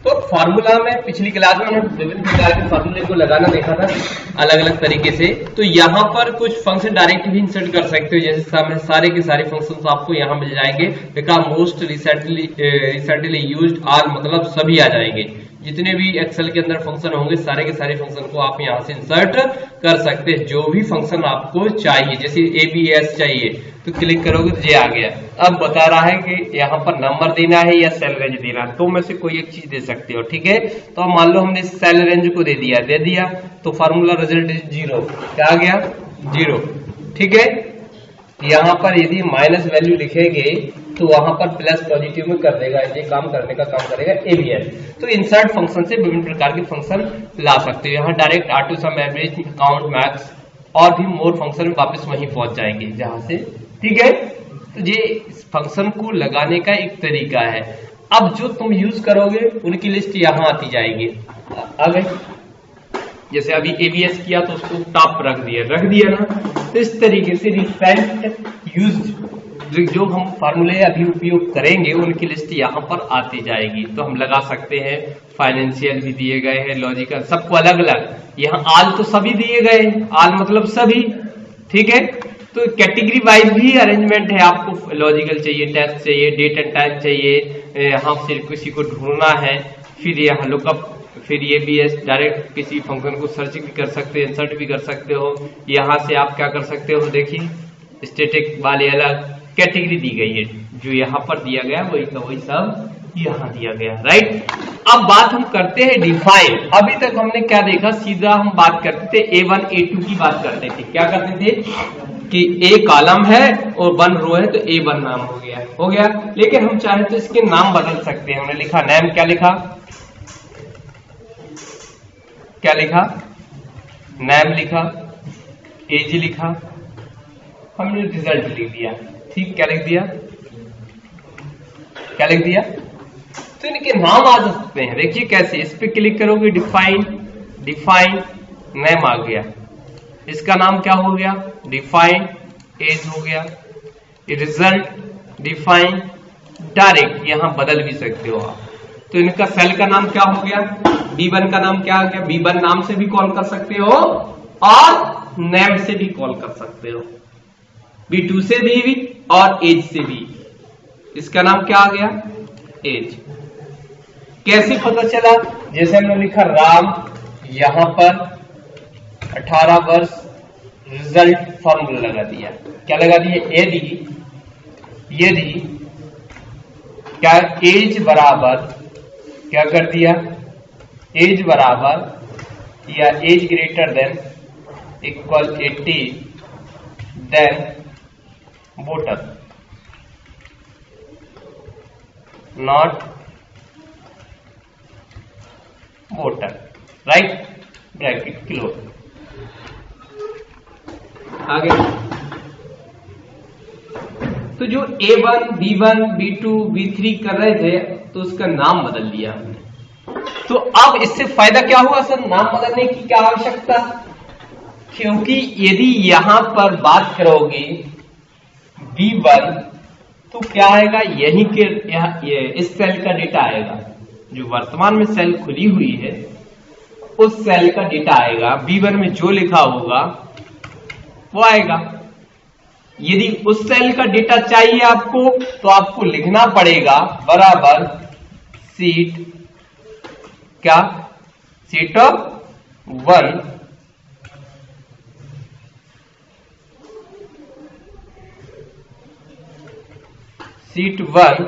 तो फॉर्मूला में पिछली क्लास में हमने विभिन्न प्रकार के फॉर्मूले को लगाना देखा था अलग अलग तरीके से। तो यहाँ पर कुछ फंक्शन डायरेक्ट भी इंसर्ट कर सकते हो, जैसे सारे के सारे फंक्शंस आपको यहाँ मिल जाएंगे। देखा मोस्ट रिसेंटली यूज्ड ऑल मतलब सभी आ जाएंगे, जितने भी एक्सेल के अंदर फंक्शन होंगे सारे के सारे फंक्शन को आप यहाँ से इंसर्ट कर सकते हैं, जो भी फंक्शन आपको चाहिए। जैसे ABS चाहिए तो क्लिक करोगे तो ये आ गया। अब बता रहा है कि यहाँ पर नंबर देना है या सेल रेंज देना है, तो में से कोई एक चीज दे सकते हो, ठीक है। तो अब मान लो हमने सेल रेंज को दे दिया तो फार्मूला रिजल्ट 0 क्या आ गया 0, ठीक है। यहाँ पर यदि माइनस वैल्यू लिखेंगे तो वहां पर प्लस पॉजिटिव में कर देगा, ये काम करने का काम करेगा ABS। तो इंसर्ट फंक्शन से विभिन्न प्रकार के फंक्शन ला सकते हो। यहाँ डायरेक्ट ऑटो सम एवरेज काउंट मैक्स और भी मोर फंक्शन वापस वहीं पहुंच जाएंगे जहां से, ठीक है। तो ये फंक्शन को लगाने का एक तरीका है। अब जो तुम यूज करोगे उनकी लिस्ट यहाँ आती जाएगी। आ गए, जैसे अभी ABS किया तो उसको टॉप रख दिया ना। तो इस तरीके से रिसेंट यूज्ड जो हम फार्मूले अभी उपयोग करेंगे उनकी लिस्ट यहाँ पर आती जाएगी। तो हम लगा सकते हैं, फाइनेंशियल भी दिए गए हैं, लॉजिकल, सबको अलग अलग। यहाँ आल तो सभी दिए गए, आल मतलब सभी, ठीक है। तो कैटेगरी वाइज भी अरेंजमेंट है, आपको लॉजिकल चाहिए, टेस्ट चाहिए, डेट एंड टाइम चाहिए, यहाँ से किसी को ढूंढना है, फिर यहाँ लुकअप, फिर ABS डायरेक्ट किसी फंक्शन को सर्च भी कर सकते हो, इंसर्ट भी कर सकते हो। यहाँ से आप क्या कर सकते हो, देखिए स्टैटिक वाले अलग कैटेगरी दी गई है, जो यहाँ पर दिया गया वही का वही सब यहाँ दिया गया, राइट। अब बात हम करते हैं डिफाइन। अभी तक हमने क्या देखा, सीधा हम बात करते थे A1 A2 की बात करते थे। क्या करते थे कि A कॉलम है और 1 रो है तो A1 नाम हो गया। लेकिन हम चाहे तो इसके नाम बदल सकते हैं। हमने लिखा नेम, क्या लिखा नेम लिखा, एज लिखा, हमने रिजल्ट लिख दिया, ठीक। क्या लिख दिया तो इनके नाम आ सकते हैं। देखिए कैसे, इस पे क्लिक करोगे डिफाइन नेम आ गया, इसका नाम क्या हो गया डिफाइन एज हो गया, रिजल्ट डिफाइन डायरेक्ट यहां बदल भी सकते हो आप। तो इनका सेल का नाम क्या हो गया, B1 का नाम क्या हो गया, B1 नाम से भी कॉल कर सकते हो और नेम से भी कॉल कर सकते हो, B2 से भी और एज से भी। इसका नाम क्या आ गया एज। कैसे पता चला, जैसे हमने लिखा राम, यहां पर 18 वर्ष, रिजल्ट फॉर्मूला लगा दिया। क्या लगा दिया, यदि क्या एज बराबर, क्या कर दिया, एज बराबर या age greater than equal 80 then voter, not voter, right, bracket close. आगे तो जो A1 B1 B2 B3 कर रहे थे तो उसका नाम बदल दिया हमने। तो अब इससे फायदा क्या हुआ सर, नाम बदलने की क्या आवश्यकता, क्योंकि यदि यहां पर बात करोगे B1 तो क्या आएगा, यहीं के इस सेल का डेटा आएगा, जो वर्तमान में सेल खुली हुई है उस सेल का डेटा आएगा। B1 में जो लिखा होगा वो आएगा। यदि उस सेल का डेटा चाहिए आपको तो आपको लिखना पड़ेगा बराबर शीट ऑफ 1 शीट 1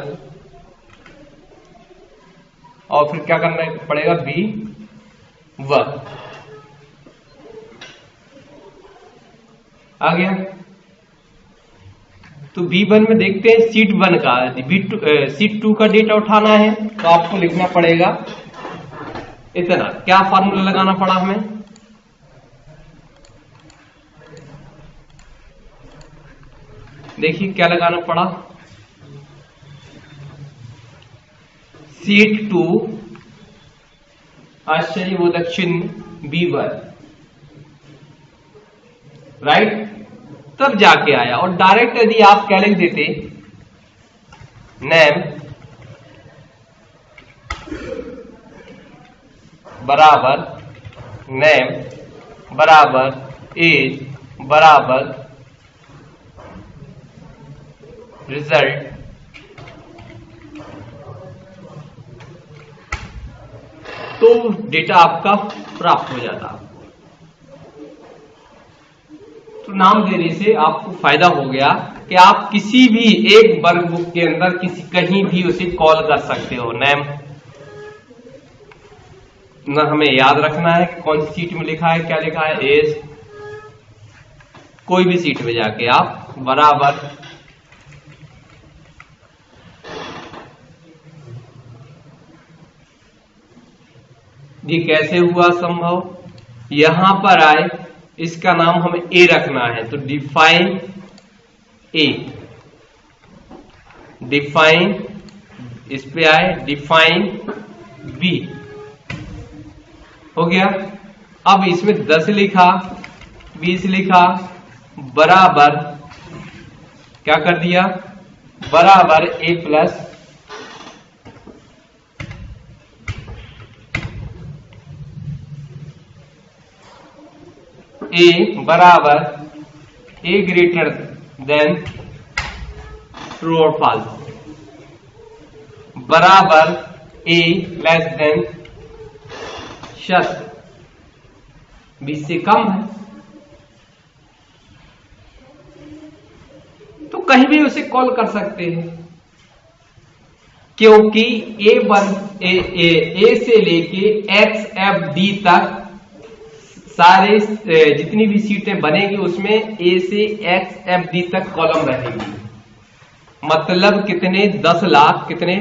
और फिर क्या करना पड़ेगा B1 आ गया। तो B1 में देखते हैं शीट 1 का, शीट 2 का डेटा उठाना है तो आपको लिखना पड़ेगा इतना। क्या फॉर्मूला लगाना पड़ा हमें, देखिए क्या लगाना पड़ा, शीट 2 आश्चर्यबोधक चिन्ह B1, राइट, तब जाके आया। और डायरेक्ट यदि आप क्या लिख देते नेम बराबर नेम बराबर एज बराबर रिजल्ट तो डेटा आपका प्राप्त हो जाता। तो नाम देने से आपको फायदा हो गया कि आप किसी भी एक वर्कबुक के अंदर कहीं भी उसे कॉल कर सकते हो। नेम ना हमें याद रखना है कि कौन सी सीट में लिखा है, क्या लिखा है, एज, कोई भी सीट में जाके आप बराबर ये कैसे हुआ संभव, यहां पर आए, इसका नाम हमें ए रखना है तो डिफाइन ए, डिफाइन, इस पे आए डिफाइन बी, हो गया। अब इसमें 10 लिखा, 20 लिखा, बराबर क्या कर दिया, बराबर ए प्लस ए बराबर ए ग्रेटर देन ट्रू और फॉल्स, बराबर ए लेस देन शत, 20 से कम है। तो कहीं भी उसे कॉल कर सकते हैं क्योंकि ए से लेके एक्स एफ डी तक सारे जितनी भी सीटें बनेगी उसमें ए से एक्स एफ डी तक कॉलम रहेंगी। मतलब कितने, 10 लाख, कितने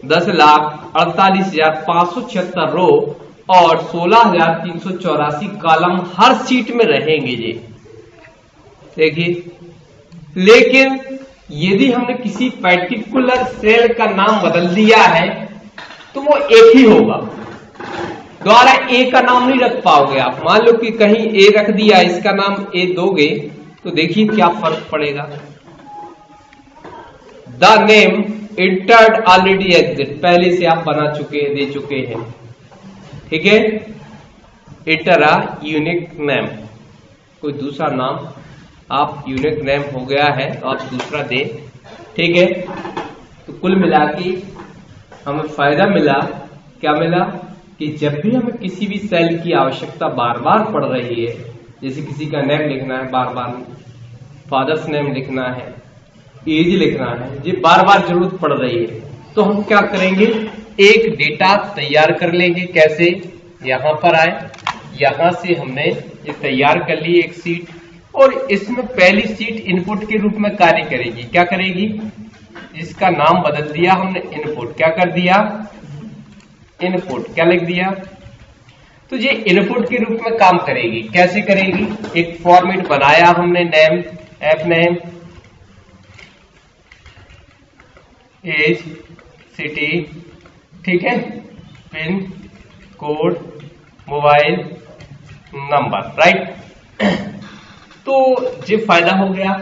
10,48,576 रो और 16,384 कॉलम हर सीट में रहेंगे जी। देखिए, लेकिन यदि हमने किसी पर्टिकुलर सेल का नाम बदल दिया है तो वो एक ही होगा, द्वारा ए का नाम नहीं रख पाओगे आप। मान लो कि कहीं ए रख दिया, इसका नाम ए दोगे तो देखिए क्या फर्क पड़ेगा। The name entered already exit, पहले से आप बना चुके, दे चुके हैं, ठीक है। इंटर अ यूनिक नेम, कोई दूसरा नाम आप, यूनिक नेम हो गया है तो आप दूसरा दे, ठीक है। तो कुल मिला के हमें फायदा मिला, क्या मिला कि जब भी हमें किसी भी सेल की आवश्यकता बार बार पड़ रही है, जैसे किसी का नेम लिखना है बार बार, फादर्स नेम लिखना है, एज लिखना है, ये बार बार जरूरत पड़ रही है, तो हम क्या करेंगे, एक डेटा तैयार कर लेंगे। कैसे, यहां पर आए, यहां से हमने ये तैयार कर ली एक सीट, और इसमें पहली सीट इनपुट के रूप में कार्य करेगी। क्या करेगी, इसका नाम बदल दिया हमने इनपुट, क्या कर दिया, इनपुट, क्या लिख दिया, तो ये इनपुट के रूप में काम करेगी। कैसे करेगी, एक फॉर्मेट बनाया हमने, name, F name, age, city, ठीक है, pin code, mobile number, right. तो ये फायदा हो गया।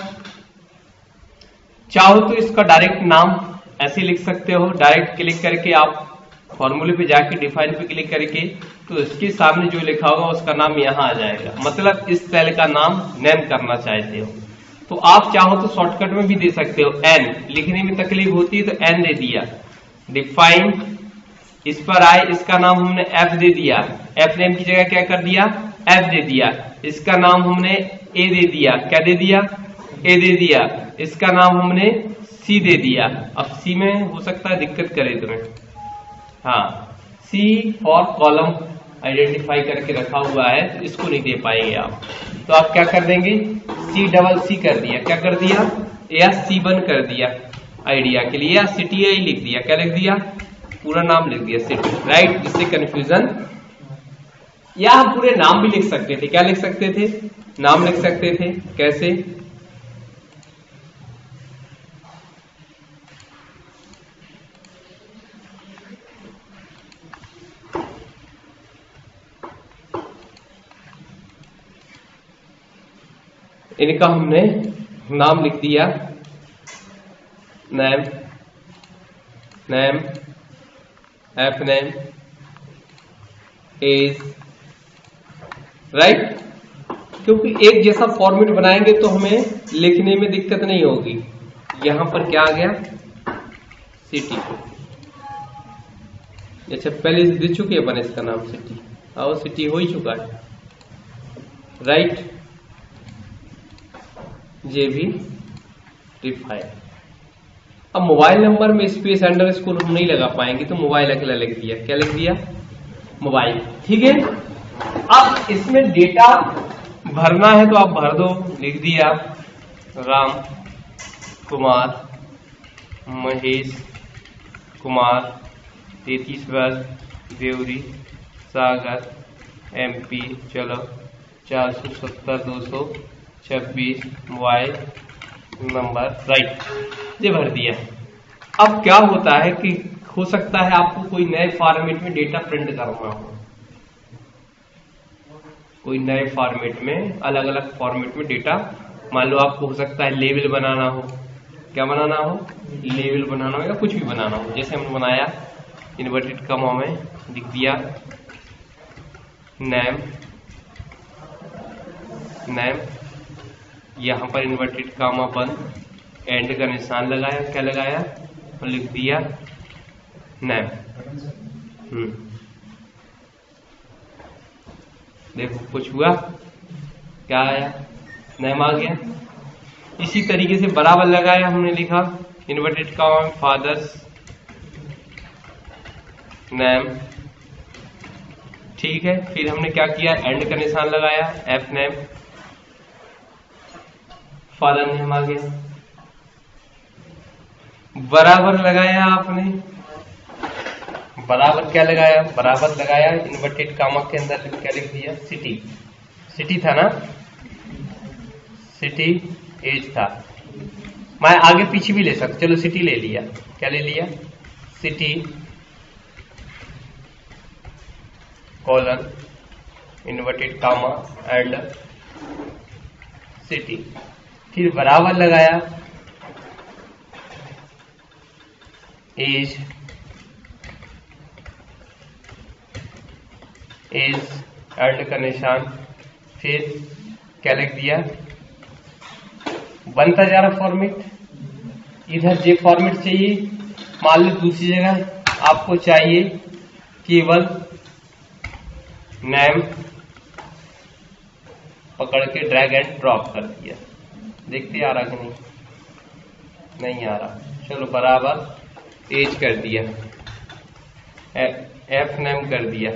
चाहो तो इसका डायरेक्ट नाम ऐसे लिख सकते हो, डायरेक्ट क्लिक करके आप फॉर्मूले पे जाके डिफाइन पे क्लिक करके, तो इसके सामने जो लिखा होगा उसका नाम यहां आ जाएगा। मतलब इस सेल का नाम नेम करना चाहते हो तो आप चाहो तो शॉर्टकट में भी दे सकते हो, एन, लिखने में तकलीफ होती है तो एन दे दिया, डिफाइन, इस पर आए, इसका नाम हमने एफ दे दिया, एफ नेम की जगह क्या कर दिया, एफ दे दिया, इसका नाम हमने ए दे दिया, क्या दे दिया, ए दे दिया, इसका नाम हमने सी दे दिया। अब सी में हो सकता है दिक्कत करे तुम्हें, हाँ, सी फॉर कॉलम आइडेंटिफाई करके रखा हुआ है तो इसको नहीं दे पाएंगे आप, तो आप क्या कर देंगे, सी डबल सी कर दिया, क्या कर दिया, या C1 कर दिया आइडिया के लिए, या सिटी आई लिख दिया, क्या लिख दिया, पूरा नाम लिख दिया सिटी, राइट, जिससे कंफ्यूजन, या हम पूरे नाम भी लिख सकते थे, क्या लिख सकते थे, नाम लिख सकते थे, कैसे, इनका हमने नाम लिख दिया, name, name, F name, age, right. क्योंकि एक जैसा फॉर्मेट बनाएंगे तो हमें लिखने में दिक्कत नहीं होगी। यहां पर क्या आ गया, सिटी। अच्छा पहले दे चुके अपन इसका नाम सिटी, और सिटी हो ही चुका है, राइट। ये भी रिफाइन। अब मोबाइल नंबर में स्पेस अंडरस्कोर हम नहीं लगा पाएंगे तो मोबाइल अकेला लिख दिया। क्या लिख दिया, मोबाइल, ठीक है। अब इसमें डेटा भरना है तो आप भर दो, लिख दिया राम कुमार महेश कुमार 33 वर्ष, देवरी सागर MP, चलो 470-226 मोबाइल नंबर, राइट, ये भर दिया। अब क्या होता है कि हो सकता है आपको कोई नए फॉर्मेट में डेटा प्रिंट करना हो, कोई नए फॉर्मेट में, अलग अलग फॉर्मेट में डेटा, मान लो आपको हो सकता है लेवल बनाना हो, क्या बनाना हो, लेवल बनाना हो या कुछ भी बनाना हो। जैसे हमने बनाया इन्वर्टेड कॉमा में लिख दिया नेम, यहां पर इन्वर्टेड कॉमा बंद, एंड का निशान लगाया, क्या लगाया, और लिख दिया नेम। देखो कुछ हुआ, क्या आया, नेम आ गया। इसी तरीके से बराबर लगाया, हमने लिखा इन्वर्टेड कॉमा में फादर्स नेम, ठीक है। फिर हमने क्या किया, एंड का निशान लगाया, एफ नेम, फादर नेम आ गया। बराबर लगाया आपने, बराबर क्या लगाया, बराबर लगाया इन्वर्टेड कॉमा के अंदर क्या लिख दिया, सिटी, सिटी था ना, सिटी एज था। मैं आगे पीछे भी ले सकता, चलो सिटी ले लिया, क्या ले लिया, city colon inverted comma and city. फिर बराबर लगाया एज, एंड का निशान, फिर क्या लिख दिया, बनता जा रहा फॉर्मेट। इधर जे फॉर्मेट चाहिए, मान लो दूसरी जगह आपको चाहिए केवल नेम, पकड़ के ड्रैग एंड ड्रॉप कर दिया। देखते आ रहा कि नहीं, नहीं आ रहा, चलो बराबर एज कर दिया, एफ नेम कर दिया,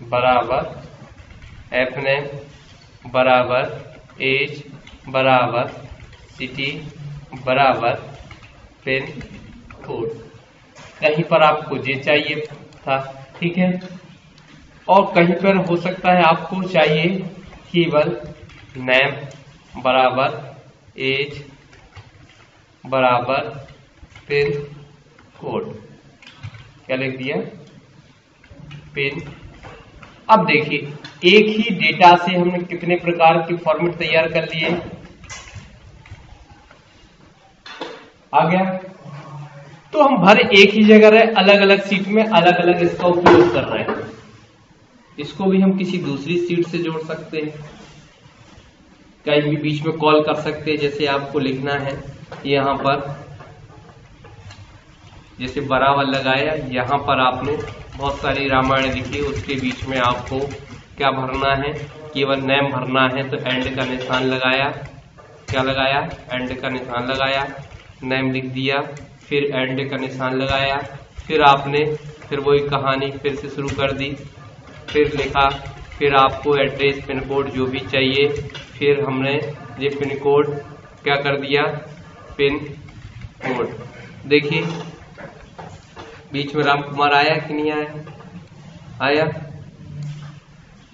बराबर एफ नेम बराबर एज बराबर सिटी बराबर पिन कोड। कहीं पर आपको जे चाहिए था, ठीक है, और कहीं पर हो सकता है आपको चाहिए केवल नेम बराबर एज बराबर पिन कोड, क्या लिख दिया, पिन। अब देखिए एक ही डेटा से हमने कितने प्रकार के फॉर्मेट तैयार कर लिए, आ गया। तो हम भर एक ही जगह रहे, अलग अलग सीट में अलग अलग इसका उपयोग कर रहे हैं। इसको भी हम किसी दूसरी सीट से जोड़ सकते हैं, कहीं भी बीच में कॉल कर सकते हैं। जैसे आपको लिखना है यहां पर, जैसे बराबर लगाया, यहां पर आपने बहुत सारी रामायण लिखी, उसके बीच में आपको क्या भरना है, केवल नेम भरना है, तो एंड का निशान लगाया, क्या लगाया, एंड का निशान लगाया, नेम लिख दिया, फिर एंड का निशान लगाया, फिर आपने फिर वही कहानी फिर से शुरू कर दी, फिर लिखा, फिर आपको एड्रेस पिन कोड जो भी चाहिए, फिर हमने ये पिन कोड क्या कर दिया, पिन कोड। देखिए बीच में राम कुमार आया कि नहीं आया, आया,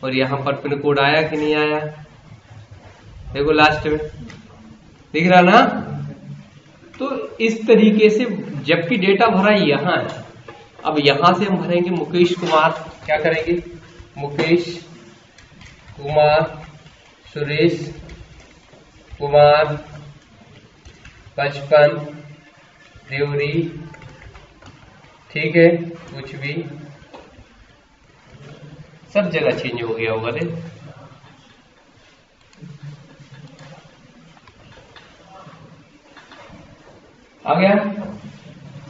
और यहां पर पिन कोड आया कि नहीं आया, देखो लास्ट में दिख रहा ना। तो इस तरीके से जबकि डेटा भरा यहां है, अब यहां से हम भरेंगे मुकेश कुमार, क्या करेंगे, मुकेश कुमार, सुरेश कुमार 55, देवरी, ठीक है, कुछ भी सब जगह चेंज हो गया होगा। रे आ गया।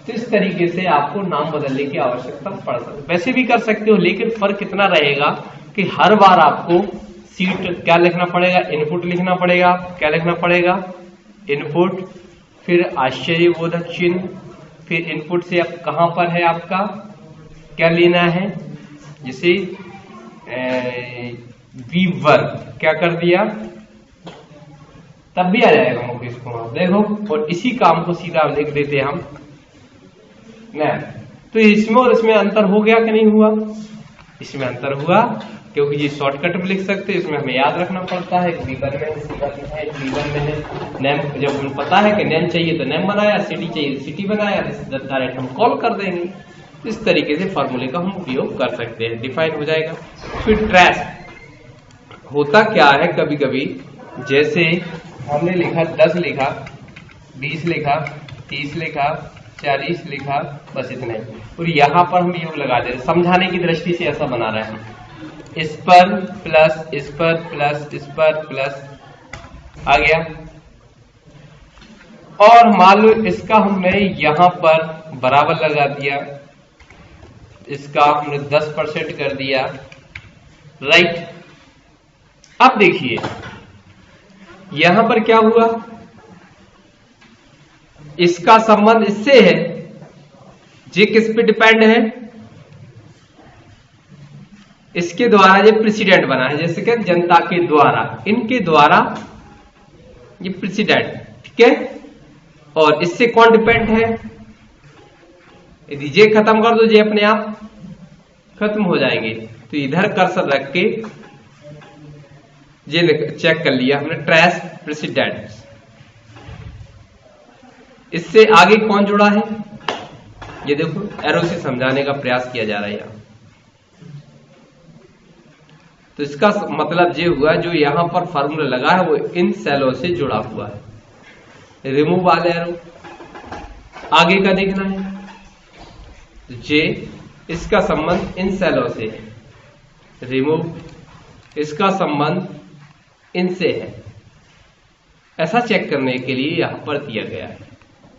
तो इस तरीके से आपको नाम बदलने की आवश्यकता पड़ सकती है। वैसे भी कर सकते हो, लेकिन फर्क कितना रहेगा कि हर बार आपको सीट क्या लिखना पड़ेगा, इनपुट लिखना पड़ेगा। क्या लिखना पड़ेगा? इनपुट, फिर आश्चर्यबोधक चिन्ह, फिर इनपुट से अब कहां पर है आपका क्या लेना है, जैसे वीवर क्या कर दिया, तब भी आ जाएगा मुकेश कुमार। देखो, और इसी काम को सीधा लिख देते हम मैम। तो इसमें और इसमें अंतर हो गया कि नहीं हुआ? इसमें अंतर हुआ, क्योंकि ये शॉर्टकट में लिख सकते हैं, इसमें हमें याद रखना पड़ता है कि वीवर में नेम, जब हमें पता है कि नेम चाहिए तो नेम बनाया, सिटी चाहिए तो सिटी बनाया, डायरेक्ट हम कॉल कर देंगे। इस तरीके से फॉर्मूले का हम उपयोग कर सकते हैं, डिफाइन हो जाएगा। फिर ट्रेस होता क्या है, कभी कभी जैसे हमने लिखा 10 लिखा, 20 लिखा, 30 लिखा, 40 लिखा, बस इतना ही, और यहां पर हम योग लगा दे रहे, समझाने की दृष्टि से ऐसा बना रहे हैं। इस पर प्लस, इस पर प्लस, इस पर प्लस आ गया। और मान लो इसका हमने यहां पर बराबर लगा दिया, इसका हमने 10% कर दिया, राइट। अब देखिए यहां पर क्या हुआ, इसका संबंध इससे है, ये किस पे डिपेंड है, इसके द्वारा ये प्रेसिडेंट बना है, जैसे कि जनता के द्वारा, इनके द्वारा ये प्रेसिडेंट, ठीक है। और इससे कौन डिपेंड है, यदि ये खत्म कर दो, ये अपने आप खत्म हो जाएंगे। तो इधर कर्सर रख के ये चेक कर लिया हमने, ट्रेस प्रेसिडेंट। इससे आगे कौन जुड़ा है, ये देखो एरो से समझाने का प्रयास किया जा रहा है यहां। तो इसका मतलब ये हुआ, जो यहां पर फॉर्मूला लगा है वो इन सेलों से जुड़ा हुआ है। रिमूव वाले एरो आगे का देखना है, तो जे इसका संबंध इन सेलों से है, रिमूव इसका संबंध इनसे है। ऐसा चेक करने के लिए यहां पर दिया गया है।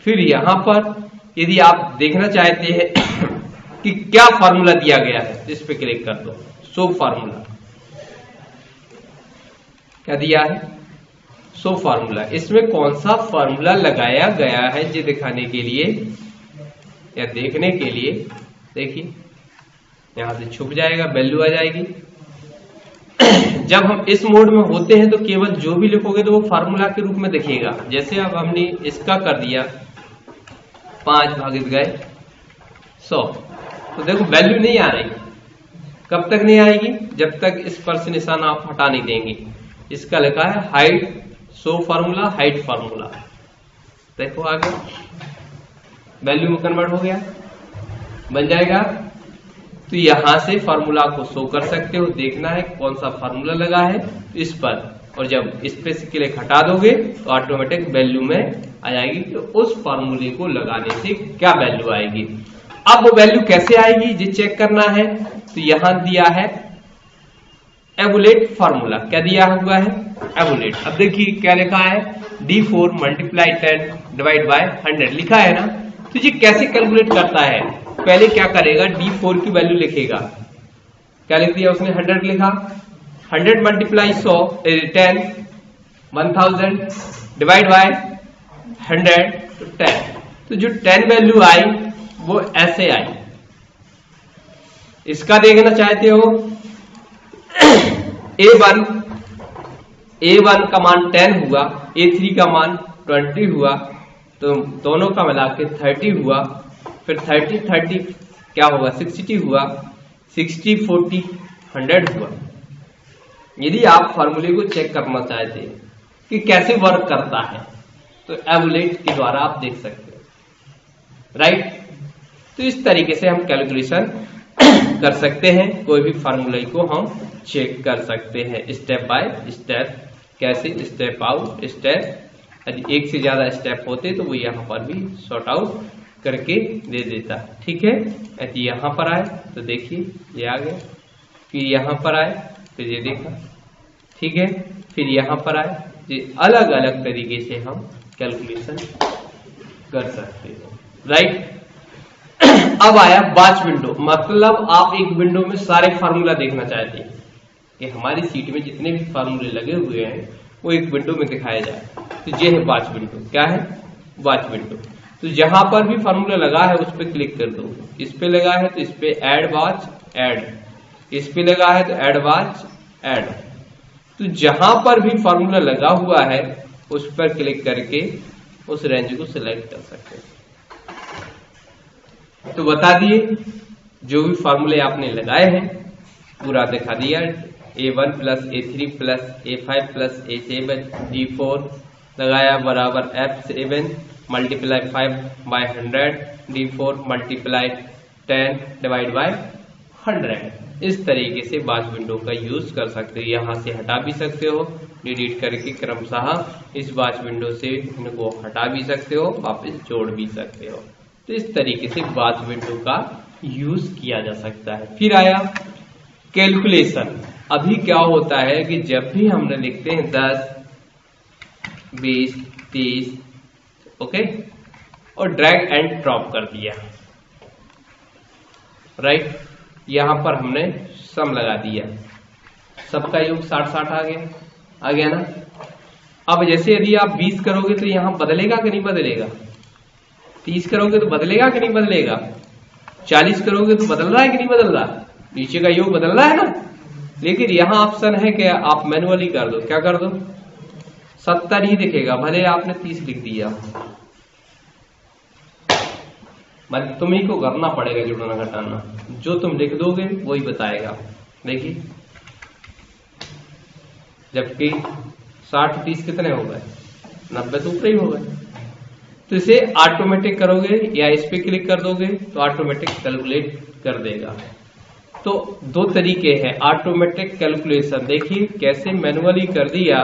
फिर यहां पर यदि आप देखना चाहते हैं कि क्या फॉर्मूला दिया गया है, इस पे क्लिक कर दो, शो फॉर्मूला। क्या दिया है, शो फॉर्मूला। इसमें कौन सा फॉर्मूला लगाया गया है ये दिखाने के लिए या देखने के लिए, देखिए यहां से छुप जाएगा, वैल्यू आ जाएगी। जब हम इस मोड में होते हैं तो केवल जो भी लिखोगे तो वो फार्मूला के रूप में दिखेगा। जैसे अब हमने इसका कर दिया 5 भागित गए 100, तो देखो वैल्यू नहीं आ रही। कब तक नहीं आएगी, जब तक इस पर से निशान आप हटा नहीं देंगे। इसका लिखा है height show formula, height formula, देखो आगे वैल्यू में कन्वर्ट हो गया, बन जाएगा। तो यहां से फार्मूला को शो कर सकते हो, देखना है कौन सा फार्मूला लगा है इस पर, और जब इस पे से क्लिक हटा दोगे तो ऑटोमेटिक वैल्यू में आ जाएगी कि उस फार्मूले को लगाने से क्या वैल्यू आएगी। अब वो वैल्यू कैसे आएगी ये चेक करना है। तो यहां दिया है एवुलेट फार्मूला, क्या दिया हुआ है, एवुलेट। अब देखिए क्या लिखा है, D4 मल्टीप्लाई 10 डिवाइड बाय 100 लिखा है ना। तो ये कैसे कैलकुलेट करता है, पहले क्या करेगा, D4 की वैल्यू लिखेगा, क्या लिख दिया उसने, 100 लिखा, 100 मल्टीप्लाई 10 1000 डिवाइड बाय 100 तो 10। तो जो 10 वैल्यू आई वो ऐसे आई। इसका देखना चाहते हो, A1 का मान 10 हुआ, A3 का मान 20 हुआ, तो दोनों का मिला के 30 हुआ। फिर 30 क्या होगा, 60 हुआ, 60 40 100 हुआ। यदि आप फार्मूले को चेक करना चाहते हैं कि कैसे वर्क करता है तो एवुलेट के द्वारा आप देख सकते हैं, राइट। तो इस तरीके से हम कैलकुलेशन कर सकते हैं, कोई भी फार्मूले को हम चेक कर सकते हैं स्टेप बाय स्टेप। कैसे, स्टेप आउट स्टेप, यदि एक से ज्यादा स्टेप होते तो वो यहाँ पर भी सॉर्ट आउट करके दे देता, ठीक है। यदि यहाँ पर आए तो देखिए ये आ गया, फिर यहाँ पर आए तो ये देखा, ठीक है, फिर यहाँ पर आए, ये अलग अलग तरीके से हम कैलकुलेशन कर सकते हैं, राइट। अब आया बैच विंडो, मतलब आप एक विंडो में सारे फार्मूला देखना चाहते हैं कि हमारी सीट में जितने भी फार्मूले लगे हुए हैं वो एक विंडो में दिखाया जाए, तो ये है बैच विंडो। क्या है? Batch window. तो जहां पर भी फार्मूला लगा है उस पर क्लिक कर दो, इस पे लगा है तो इस पे ऐड बैच ऐड, इस पे लगा है तो ऐड बैच ऐड। तो जहां पर भी फार्मूला लगा हुआ है उस पर क्लिक करके उस रेंज को सिलेक्ट कर सकते हैं। तो बता दिए जो भी फार्मूले आपने लगाए हैं पूरा दिखा दिया। A1 plus A3 plus A5 plus A7 D4 लगाया बराबर F7 multiply 5 by 100 D4 multiply 10 divide by 100। इस तरीके से बैच विंडो का यूज कर सकते हो। यहाँ से हटा भी सकते हो डिलीट करके, क्रमशः इस बैच विंडो से इनको हटा भी सकते हो, वापस जोड़ भी सकते हो। तो इस तरीके से बैच विंडो का यूज किया जा सकता है। फिर आया कैलकुलेशन। अभी क्या होता है कि जब भी हमने लिखते हैं 10, 20, 30, ओके, और ड्रैग एंड ड्रॉप कर दिया, राइट। यहां पर हमने सम लगा दिया, सबका योग 60-60 आ गया ना। अब जैसे यदि आप 20 करोगे तो यहां बदलेगा कि नहीं बदलेगा? 30 करोगे तो बदलेगा कि नहीं बदलेगा? 40 करोगे तो बदल रहा है कि नहीं बदल रहा? नीचे का योग बदल रहा है ना। लेकिन यहां ऑप्शन है कि आप मैनुअली कर दो। क्या कर दो? 70 ही दिखेगा, भले आपने 30 लिख दिया, मतलब तुम्ही को करना पड़ेगा जोड़ना घटाना, जो तुम लिख दोगे वही बताएगा। देखिए, जबकि 60-30 कितने हो गए? 90 तो ऊपर ही हो गए। तो इसे ऑटोमेटिक करोगे या इस पे क्लिक कर दोगे तो ऑटोमेटिक कैलकुलेट कर देगा। तो दो तरीके हैं ऑटोमेटिक कैलकुलेशन। देखिए कैसे मैनुअली कर दिया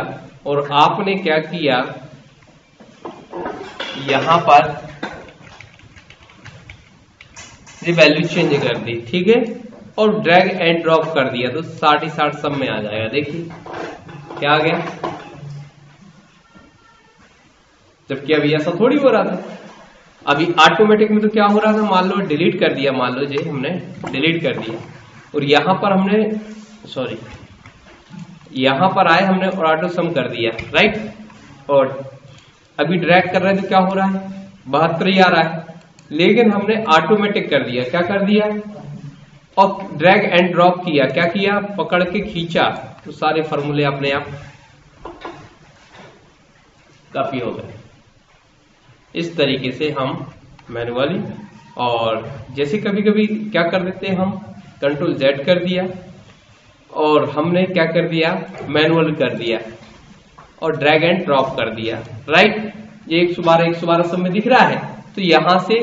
और आपने क्या किया, यहां पर ये वैल्यू चेंज कर दी, ठीक है, और ड्रैग एंड ड्रॉप कर दिया तो 60 ही 60 सब में आ जाएगा। देखिए क्या आ गया, जबकि अभी ऐसा थोड़ी हो रहा था। अभी ऑटोमेटिक में तो क्या हो रहा था, मान लो डिलीट कर दिया, मान लो जी हमने डिलीट कर दिया और यहां पर हमने यहां पर आए हमने और ऑटो सम कर दिया, राइट। और अभी ड्रैग कर रहे हैं तो क्या हो रहा है, 72 ही आ रहा है, लेकिन हमने ऑटोमेटिक कर दिया। क्या कर दिया, और ड्रैग एंड ड्रॉप किया। क्या किया, पकड़ के खींचा तो सारे फॉर्मूले अपने आप कॉपी हो गए। इस तरीके से हम मैनुअली, और जैसे कभी कभी क्या कर देते हैं हम, कंट्रोल Z कर दिया और हमने क्या कर दिया, मैनुअल कर दिया और ड्रैग एंड ड्रॉप कर दिया, राइट। ये 112 सब में दिख रहा है। तो यहां से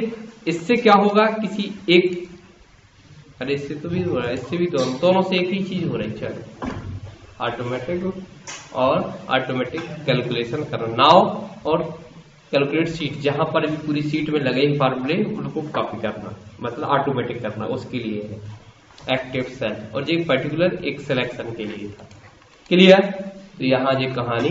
इससे क्या होगा, किसी एक, अरे इससे तो भी हो रहा है, इससे भी दोनों से एक ही चीज हो रही है। चलो, ऑटोमेटिक और ऑटोमेटिक कैलकुलेशन करना नाउ, और कैलकुलेट सीट, जहां पर भी पूरी सीट में लगे ही फार्मूले उनको कॉपी करना, मतलब ऑटोमेटिक करना, उसके लिए है एक्टिव सेल, और ये पर्टिकुलर एक सिलेक्शन के लिए था। क्लियर। तो यहाँ ये कहानी